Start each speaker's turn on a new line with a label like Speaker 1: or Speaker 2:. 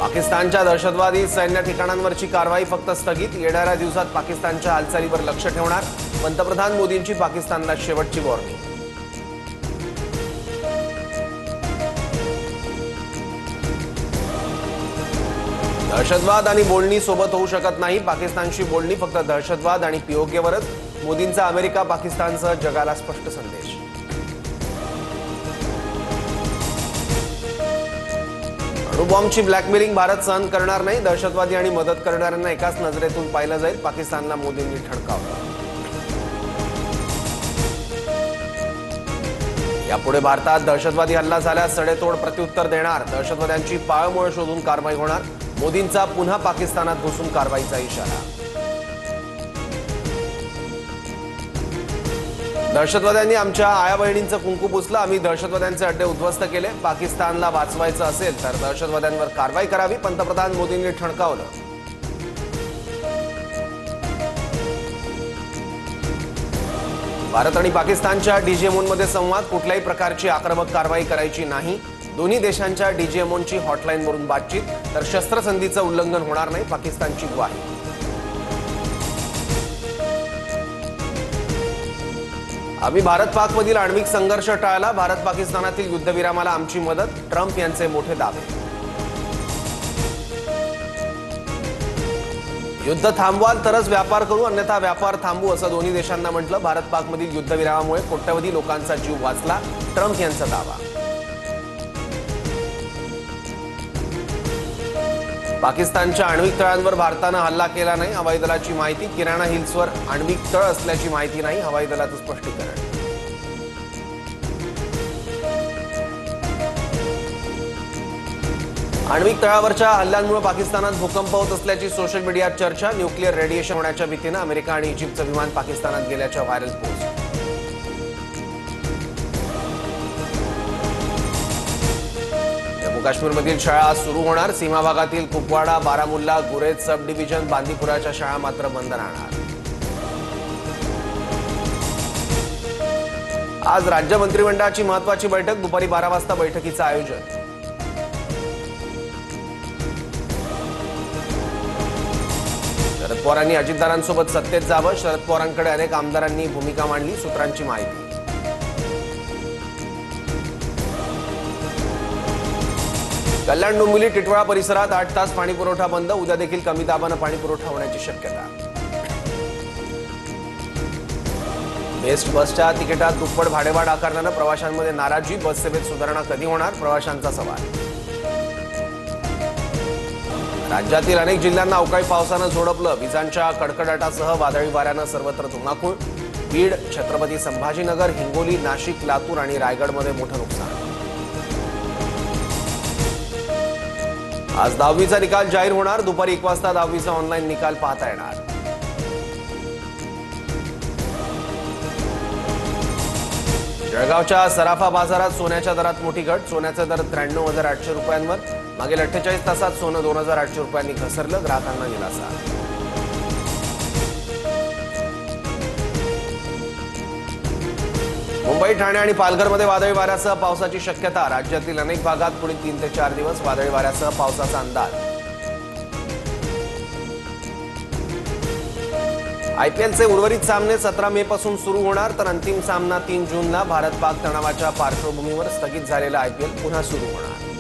Speaker 1: पाकिस्तानच्या दहशतवादी सैन्य ठिकाणांवरची कारवाई फक्त स्थगित. येणाऱ्या दिवसात पाकिस्तानच्या हालचालीवर लक्ष ठेवणार. पंतप्रधान मोदींची पाकिस्तानला शेवटची वॉर्निंग. दहशतवाद आणि बोलणी सोबत होऊ शकत नाही. पाकिस्तानशी बोलणी फक्त दहशतवाद आणि पीओकेवरच. मोदींचा अमेरिका पाकिस्तानसह जगाला स्पष्ट संदेश. अणुबॉम्बची ब्लॅकमेलिंग भारत सहन करणार नाही. दहशतवादी आणि मदत करणाऱ्यांना एकाच नजरेतून पाहिलं जाईल. पाकिस्तानला मोदींनी ठणकावलं. यापुढे भारतात दहशतवादी हल्ला झाल्यास सडेतोड प्रत्युत्तर देणार. दहशतवाद्यांची पाळमुळं शोधून कारवाई होणार. मोदींचा पुन्हा पाकिस्तानात घुसून कारवाईचा इशारा. दहशतवाद्यांनी आमच्या आया बहिणींचं कुंकू पुसलं. आम्ही दहशतवाद्यांचे अड्डे उद्ध्वस्त केले. पाकिस्तानला वाचवायचं असेल तर दहशतवाद्यांवर कारवाई करावी. पंतप्रधान मोदींनी ठणकावलं. भारत आणि पाकिस्तानच्या डीजीएमओमध्ये संवाद. कुठल्याही प्रकारची आक्रमक कारवाई करायची नाही. दोन्ही देशांच्या डीजीएमओंची हॉटलाईनवरून बातचीत. तर शस्त्रसंधीचं उल्लंघन होणार नाही. पाकिस्तानची ग्वाही. आम्ही भारत पाकमधील आण्विक संघर्ष टाळला. भारत पाकिस्तानातील युद्धविरामाला आमची मदत. ट्रम्प यांचे मोठे दावे. युद्ध थांबवाल तरच व्यापार करू, अन्यथा व्यापार थांबवू असं दोन्ही देशांना म्हटलं. भारत पाकमधील युद्धविरामामुळे कोट्यवधी लोकांचा जीव वाचला. ट्रम्प यांचा दावा. पाकिस्तानच्या आण्विक तळांवर भारतानं हल्ला केला नाही. हवाई दलाची माहिती. किराणा हिल्सवर आण्विक तळ असल्याची माहिती नाही. हवाई दलाचं स्पष्टीकरण. आण्विक तळावरच्या हल्ल्यांमुळे पाकिस्तानात भूकंप होत असल्याची सोशल मीडियात चर्चा. न्यूक्लिअर रेडिएशन होण्याच्या भीतीनं अमेरिका आणि इजिप्तचं विमान पाकिस्तानात गेल्याच्या व्हायरल पोस्ट. काश्मीरमधील शाळा सुरू होणार. सीमा भागातील कुपवाडा, बारामुल्ला, गुरेज सब डिव्हिजन, बांदीपुराच्या शाळा मात्र बंद राहणार. आज राज्य मंत्रिमंडळाची महत्त्वाची बैठक. दुपारी 12 वाजता बैठकीचं आयोजन. शरद पवारांनी अजितदारांसोबत सत्तेत जावं. शरद पवारांकडे अनेक आमदारांनी भूमिका मांडली. सूत्रांची माहिती. कल्याण डोंबिवली टिटवाळा परिसरात 8 तास पाणीपुरवठा बंद. उद्या देखील कमी दाबानं पाणीपुरवठा होण्याची शक्यता. बेस्ट बसच्या तिकिटात दुप्पट भाडेवाढ आकारल्यानं प्रवाशांमध्ये नाराजी. बस सेवेत सुधारणा कधी होणार? प्रवाशांचा सवाल. राज्यातील अनेक जिल्ह्यांना अवकाळी पावसानं झोडपलं. विजांच्या कडकडाटासह वादळी वाऱ्यानं सर्वत्र धुमाकूळ. बीड, छत्रपती संभाजीनगर, हिंगोली, नाशिक, लातूर आणि रायगडमध्ये मोठं नुकसान. आज 10वीचा निकाल जाहीर होणार. दुपारी 1 वाजता 10वीचा ऑनलाईन निकाल पाहता येणार. जळगावच्या सराफा बाजारात सोन्याच्या दरात मोठी घट. सोन्याचा दर 93,800 रुपयांवर. मागील 48 तासात सोनं 2,800 रुपयांनी घसरलं. ग्राहकांना दिलासा. मुंबई, ठाणे आणि पालघरमध्ये वादळी वाऱ्यासह पावसाची शक्यता. राज्यातील अनेक भागात पुढील 3 ते 4 दिवस वादळी वाऱ्यासह पावसाचा अंदाज. आयपीएलचे उर्वरित सामने 17 मे पासून सुरू होणार. तर अंतिम सामना 3 जूनला. भारत पाक तणावाच्या पार्श्वभूमीवर स्थगित झालेला आयपीएल पुन्हा सुरू होणार.